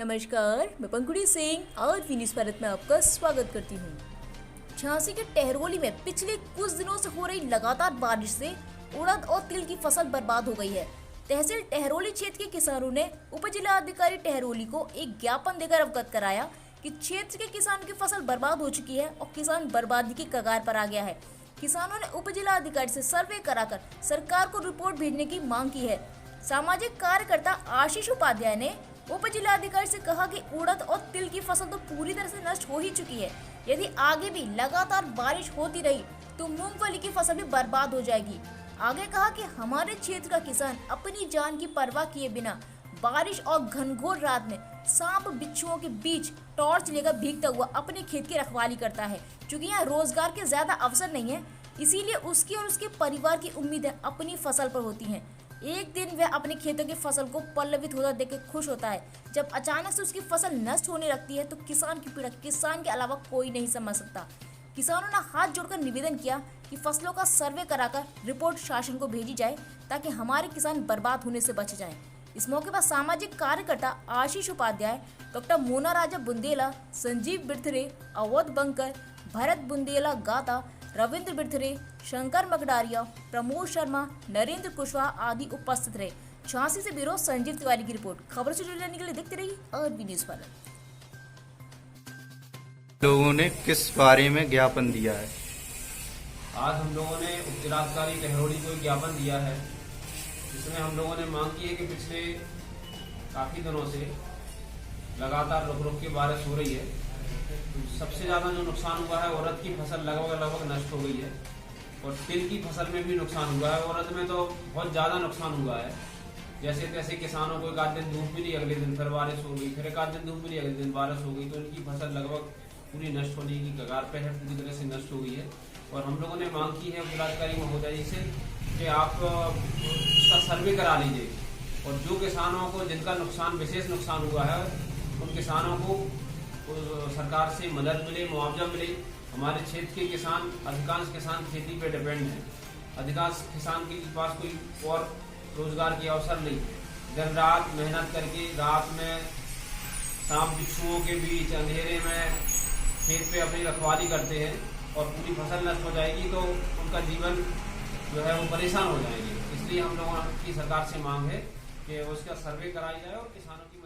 नमस्कार, मैं पंकुड़ी सिंह और न्यूज़ भारत में आपका स्वागत करती हूँ। झांसी के टहरौली में पिछले कुछ दिनों से हो रही लगातार बारिश से उड़द और तिल की फसल बर्बाद हो गई है। तहसील टहरौली क्षेत्र के किसानों ने उप जिलाधिकारी टहरौली को एक ज्ञापन देकर अवगत कराया कि क्षेत्र के किसानों की फसल बर्बाद हो चुकी है और किसान बर्बादी की कगार पर आ गया है। किसानों ने उप जिलाधिकारी से सर्वे कराकर सरकार को रिपोर्ट भेजने की मांग की है। सामाजिक कार्यकर्ता आशीष उपाध्याय ने उप जिलाधिकारी से कहा कि उड़द और तिल की फसल तो पूरी तरह से नष्ट हो ही चुकी है। यदि आगे भी लगातार बारिश होती रही तो मूंगफली की फसल भी बर्बाद हो जाएगी। आगे कहा कि हमारे क्षेत्र का किसान अपनी जान की परवाह किए बिना बारिश और घनघोर रात में सांप बिच्छुओं के बीच टॉर्च लेकर भीगता हुआ अपने खेत की रखवाली करता है। क्योंकि यहाँ रोजगार के ज्यादा अवसर नहीं है, इसीलिए उसकी और उसके परिवार की उम्मीदें अपनी फसल पर होती हैं। एक दिन वह अपने खेतों की फसल को पल्लवित होता देखकर खुश होता है। जब अचानक से उसकी फसल नष्ट होने लगती है तो किसान की पीड़ा किसान के अलावा कोई नहीं समझ सकता। किसानों ने हाथ जोड़कर निवेदन किया कि फसलों का सर्वे कराकर रिपोर्ट शासन को भेजी जाए ताकि हमारे किसान बर्बाद होने से बच जाएं। इस मौके पर सामाजिक कार्यकर्ता आशीष उपाध्याय, डॉक्टर मोना राजा बुंदेला, संजीव बिरथरे, अवध बंकर, भरत बुंदेला गाता, रविंद्र बिरथरे, शंकर मगडारिया, प्रमोद शर्मा, नरेंद्र कुशवाहा आदि उपस्थित रहे। झांसी से ब्यूरो संजीव तिवारी की रिपोर्ट। खबर से जुड़ने के लिए देखते रहिए आरबी न्यूज़ भारत। लोगों ने किस बारे में ज्ञापन दिया है? आज हम लोगों ने उप जिलाधिकारी टहरौली को ज्ञापन दिया है, जिसमें हम लोगों ने मांग की है कि पिछले काफ़ी दिनों से लगातार रुक रुक के बारिश हो रही है। सबसे ज़्यादा जो नुकसान हुआ है, उड़द की फसल लगभग नष्ट हो गई है और तिल की फसल में भी नुकसान हुआ है। उड़द में तो बहुत ज़्यादा नुकसान हुआ है। जैसे तैसे किसानों को एक आध दिन धूप मिली, अगले दिन फिर बारिश हो गई, फिर एक आध दिन धूप मिली, अगले दिन बारिश हो गई, तो उनकी फसल लगभग पूरी नष्ट होने की कगार पे है, पूरी तरह से नष्ट हो गई है। और हम लोगों ने मांग की है जिलाधिकारी महोदय जी से कि आप उसका सर्वे करा लीजिए और जो किसानों को जिनका नुकसान विशेष नुकसान हुआ है उन किसानों को सरकार से मदद मिले, मुआवजा मिले। हमारे क्षेत्र के किसान, अधिकांश किसान खेती पे डिपेंड हैं। अधिकांश किसान के पास कोई और रोजगार के अवसर नहीं। दिन रात मेहनत करके रात में सांप बिच्छुओं के बीच अंधेरे में खेत पे अपनी रखवाली करते हैं और पूरी फसल नष्ट हो जाएगी तो उनका जीवन जो है वो परेशान हो जाएंगे। इसलिए हम लोगों की सरकार से मांग है कि उसका सर्वे कराई जाए और किसानों की